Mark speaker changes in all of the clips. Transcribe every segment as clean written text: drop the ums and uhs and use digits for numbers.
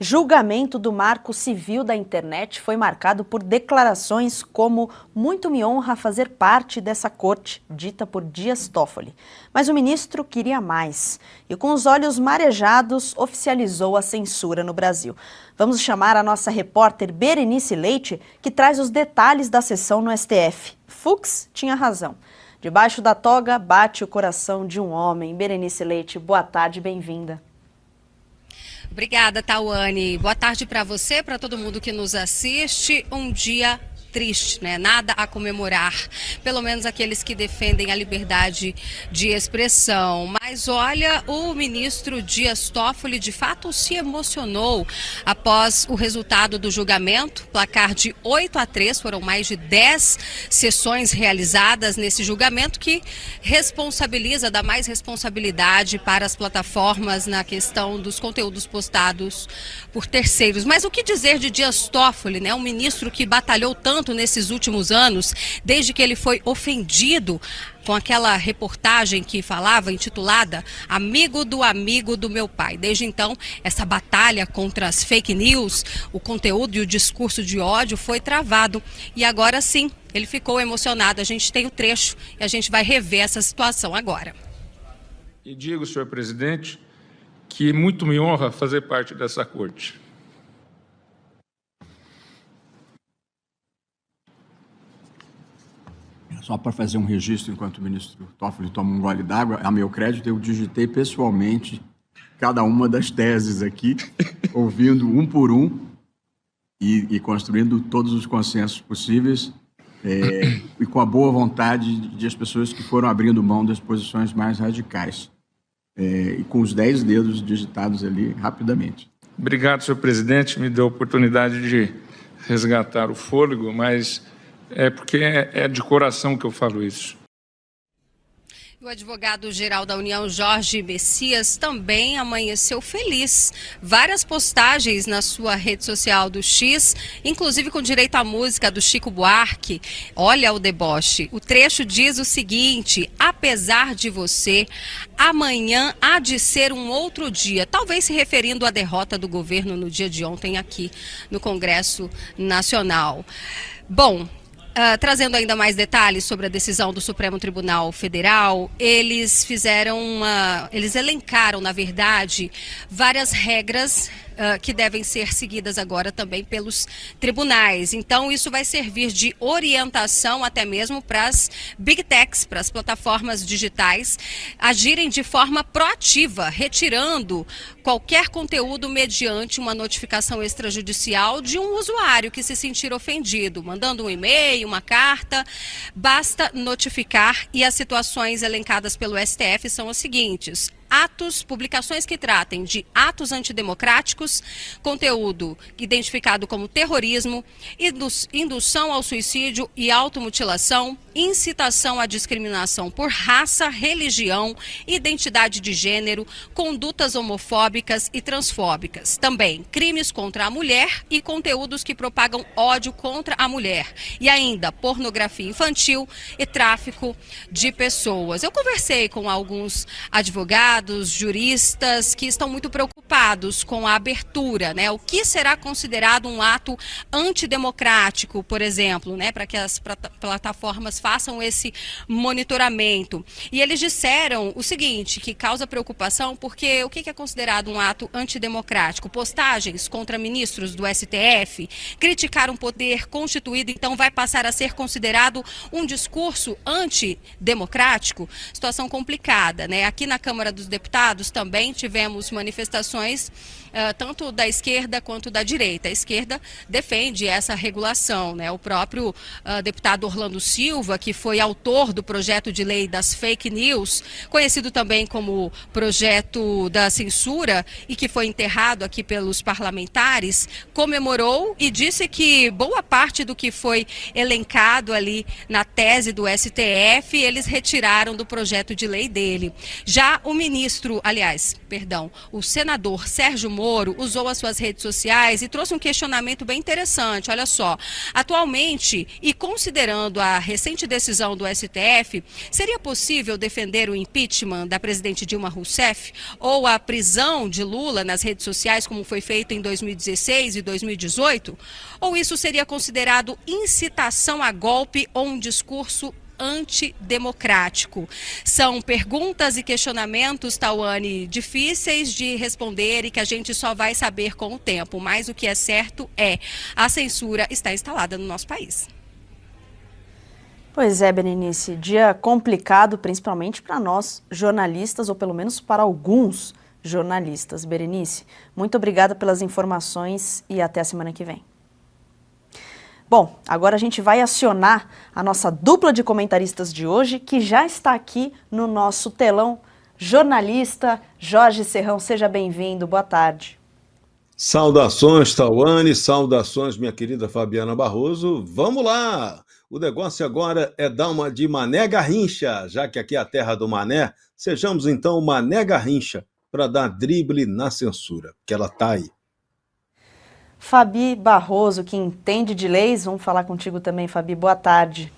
Speaker 1: Julgamento do Marco Civil da Internet foi marcado por declarações como "muito me honra fazer parte dessa corte", dita por Dias Toffoli. Mas o ministro queria mais e, com os olhos marejados, oficializou a censura no Brasil. Vamos chamar a nossa repórter Berenice Leite, que traz os detalhes da sessão no STF. Fux tinha razão. Debaixo da toga bate o coração de um homem. Berenice Leite, boa tarde, bem-vinda.
Speaker 2: Obrigada, Tawane. Boa tarde para você, para todo mundo que nos assiste. Um dia triste, né? Nada a comemorar, pelo menos aqueles que defendem a liberdade de expressão. Mas olha, o ministro Dias Toffoli de fato se emocionou após o resultado do julgamento, placar de 8-3, foram mais de 10 sessões realizadas nesse julgamento que responsabiliza, dá mais responsabilidade para as plataformas na questão dos conteúdos postados por terceiros. Mas o que dizer de Dias Toffoli, né? Um ministro que batalhou tanto nesses últimos anos, desde que ele foi ofendido com aquela reportagem que falava, intitulada "Amigo do meu pai". Desde então, essa batalha contra as fake news, o conteúdo e o discurso de ódio foi travado. E agora sim, ele ficou emocionado. A gente tem o trecho e a gente vai rever essa situação agora.
Speaker 3: E digo, senhor presidente, que muito me honra fazer parte dessa corte.
Speaker 4: Só para fazer um registro, enquanto o ministro Toffoli toma um gole d'água, a meu crédito, eu digitei pessoalmente cada uma das teses aqui, ouvindo um por um e construindo todos os consensos possíveis e com a boa vontade de as pessoas que foram abrindo mão das posições mais radicais. E com os 10 dedos digitados ali rapidamente.
Speaker 3: Obrigado, senhor presidente, me deu a oportunidade de resgatar o fôlego, mas é porque é de coração que eu falo isso.
Speaker 2: O advogado-geral da União, Jorge Messias, também amanheceu feliz. Várias postagens na sua rede social do X, inclusive com direito à música do Chico Buarque. Olha o deboche. O trecho diz o seguinte: apesar de você, amanhã há de ser um outro dia. Talvez se referindo à derrota do governo no dia de ontem aqui no Congresso Nacional. Bom, trazendo ainda mais detalhes sobre a decisão do Supremo Tribunal Federal, eles elencaram, na verdade, várias regras que devem ser seguidas agora também pelos tribunais. Então, isso vai servir de orientação até mesmo para as Big Techs, para as plataformas digitais, agirem de forma proativa, retirando qualquer conteúdo mediante uma notificação extrajudicial de um usuário que se sentir ofendido, mandando um e-mail, uma carta, basta notificar. E as situações elencadas pelo STF são as seguintes: publicações que tratem de atos antidemocráticos, conteúdo identificado como terrorismo, indução ao suicídio e automutilação, incitação à discriminação por raça, religião, identidade de gênero, condutas homofóbicas e transfóbicas. Também crimes contra a mulher e conteúdos que propagam ódio contra a mulher. E ainda pornografia infantil e tráfico de pessoas. Eu conversei com alguns advogados, juristas que estão muito preocupados com a abertura, né? O que será considerado um ato antidemocrático, por exemplo, né? Para que as plataformas façam esse monitoramento. E eles disseram o seguinte, que causa preocupação, porque o que é considerado um ato antidemocrático? Postagens contra ministros do STF, criticar um poder constituído, então vai passar a ser considerado um discurso antidemocrático? Situação complicada, né? Aqui na Câmara dos Deputados também tivemos manifestações tanto da esquerda quanto da direita. A esquerda defende essa regulação, né? O próprio deputado Orlando Silva, que foi autor do projeto de lei das fake news, conhecido também como projeto da censura e que foi enterrado aqui pelos parlamentares, comemorou e disse que boa parte do que foi elencado ali na tese do STF, eles retiraram do projeto de lei dele. Já o senador Sérgio Moro Moro usou as suas redes sociais e trouxe um questionamento bem interessante. Olha só, atualmente, e considerando a recente decisão do STF, seria possível defender o impeachment da presidente Dilma Rousseff ou a prisão de Lula nas redes sociais, como foi feito em 2016 e 2018? Ou isso seria considerado incitação a golpe ou um discurso antidemocrático? São perguntas e questionamentos, Tauane, difíceis de responder e que a gente só vai saber com o tempo. Mas o que é certo é a censura está instalada no nosso país.
Speaker 1: Pois é, Berenice, dia complicado, principalmente para nós jornalistas, ou pelo menos para alguns jornalistas. Berenice, muito obrigada pelas informações e até a semana que vem. Bom, agora a gente vai acionar a nossa dupla de comentaristas de hoje, que já está aqui no nosso telão. Jornalista Jorge Serrão, seja bem-vindo, boa tarde.
Speaker 5: Saudações, Tauane, saudações, minha querida Fabiana Barroso. Vamos lá! O negócio agora é dar uma de Mané Garrincha, já que aqui é a terra do Mané, sejamos então Mané Garrincha, para dar drible na censura, que ela tá aí.
Speaker 1: Fabi Barroso, que entende de leis, vamos falar contigo também, Fabi, boa tarde.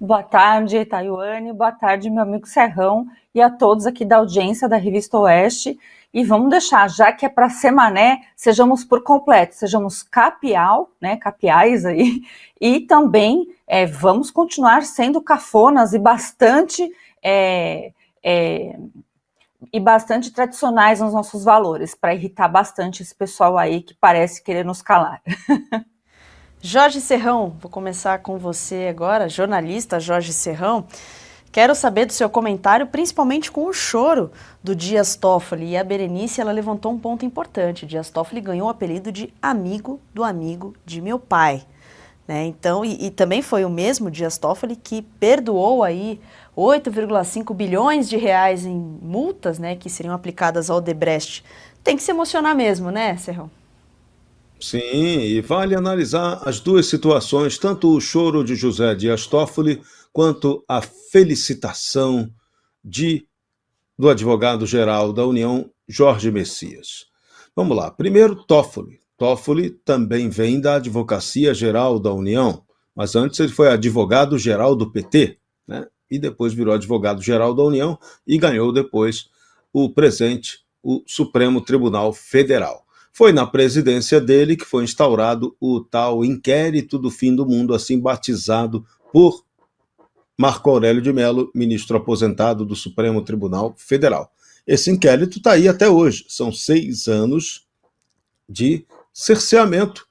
Speaker 6: Boa tarde, Tauane, boa tarde, meu amigo Serrão, e a todos aqui da audiência da Revista Oeste. E vamos deixar, já que é para ser Mané, sejamos por completo, sejamos capial, né, capiais aí, e também vamos continuar sendo cafonas e bastante tradicionais nos nossos valores, para irritar bastante esse pessoal aí que parece querer nos calar.
Speaker 1: Jorge Serrão, vou começar com você agora, jornalista Jorge Serrão. Quero saber do seu comentário, principalmente com o choro do Dias Toffoli. E a Berenice, ela levantou um ponto importante. Dias Toffoli ganhou o apelido de amigo do amigo de meu pai. Né? Então, e também foi o mesmo Dias Toffoli que perdoou aí 8,5 bilhões de reais em multas, né, que seriam aplicadas ao Odebrecht. Tem que se emocionar mesmo, né, Serrão?
Speaker 5: Sim, e vale analisar as duas situações, tanto o choro de José Dias Toffoli, quanto a felicitação do advogado-geral da União, Jorge Messias. Vamos lá, primeiro Toffoli. Toffoli também vem da Advocacia Geral da União, mas antes ele foi advogado-geral do PT, né? E depois virou advogado-geral da União e ganhou depois o Supremo Tribunal Federal. Foi na presidência dele que foi instaurado o tal inquérito do fim do mundo, assim batizado por Marco Aurélio de Mello, ministro aposentado do Supremo Tribunal Federal. Esse inquérito está aí até hoje. São 6 anos de cerceamento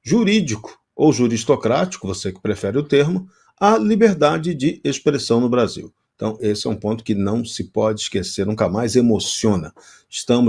Speaker 5: jurídico ou juristocrático, você que prefere o termo, à liberdade de expressão no Brasil. Então, esse é um ponto que não se pode esquecer, nunca mais emociona.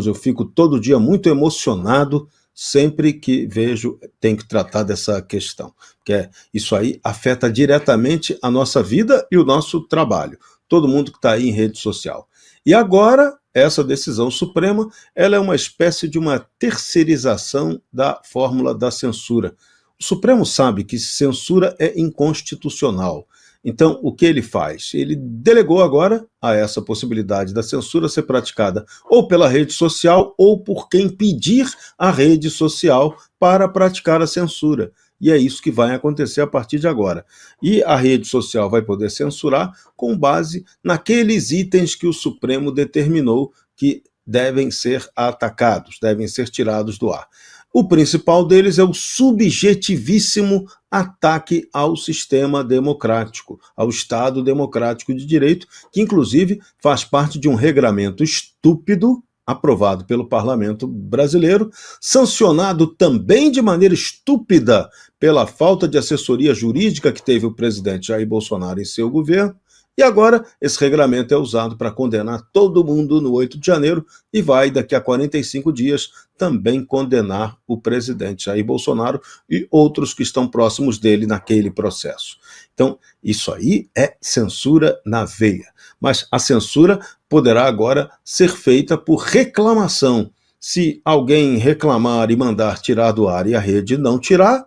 Speaker 5: Eu fico todo dia muito emocionado sempre que vejo, tem que tratar dessa questão, porque isso aí afeta diretamente a nossa vida e o nosso trabalho, todo mundo que está aí em rede social. E agora, essa decisão suprema, ela é uma espécie de uma terceirização da fórmula da censura. O Supremo sabe que censura é inconstitucional. Então, o que ele faz? Ele delegou agora a essa possibilidade da censura ser praticada ou pela rede social ou por quem pedir a rede social para praticar a censura. E é isso que vai acontecer a partir de agora. E a rede social vai poder censurar com base naqueles itens que o Supremo determinou que devem ser atacados, devem ser tirados do ar. O principal deles é o subjetivíssimo ataque ao sistema democrático, ao Estado democrático de direito, que inclusive faz parte de um regramento estúpido, aprovado pelo parlamento brasileiro, sancionado também de maneira estúpida pela falta de assessoria jurídica que teve o presidente Jair Bolsonaro em seu governo. E agora esse regulamento é usado para condenar todo mundo no 8 de janeiro e vai, daqui a 45 dias, também condenar o presidente Jair Bolsonaro e outros que estão próximos dele naquele processo. Então, isso aí é censura na veia. Mas a censura poderá agora ser feita por reclamação. Se alguém reclamar e mandar tirar do ar e a rede não tirar,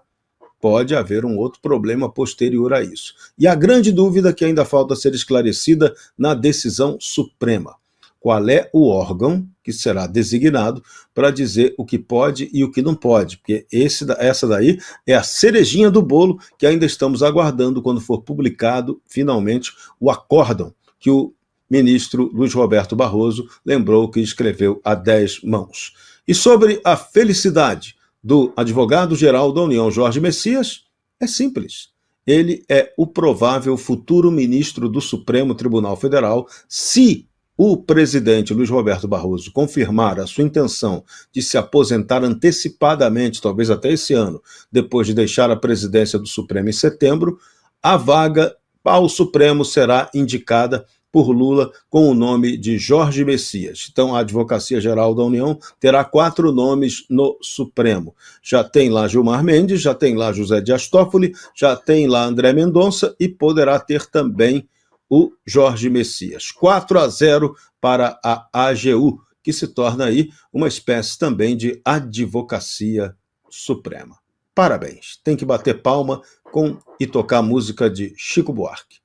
Speaker 5: pode haver um outro problema posterior a isso. E a grande dúvida que ainda falta ser esclarecida na decisão suprema. qual é o órgão que será designado para dizer o que pode e o que não pode, porque essa daí é a cerejinha do bolo que ainda estamos aguardando quando for publicado finalmente o acórdão que o ministro Luiz Roberto Barroso lembrou que escreveu a 10 mãos. E sobre a felicidade do advogado-geral da União, Jorge Messias, é simples. Ele é o provável futuro ministro do Supremo Tribunal Federal se o presidente Luiz Roberto Barroso confirmar a sua intenção de se aposentar antecipadamente, talvez até esse ano, depois de deixar a presidência do Supremo em setembro, a vaga ao Supremo será indicada por Lula com o nome de Jorge Messias. Então, a Advocacia Geral da União terá 4 nomes no Supremo. Já tem lá Gilmar Mendes, já tem lá José Dias Toffoli, já tem lá André Mendonça e poderá ter também o Jorge Messias. 4-0 para a AGU, que se torna aí uma espécie também de advocacia suprema. Parabéns. Tem que bater palma e tocar a música de Chico Buarque.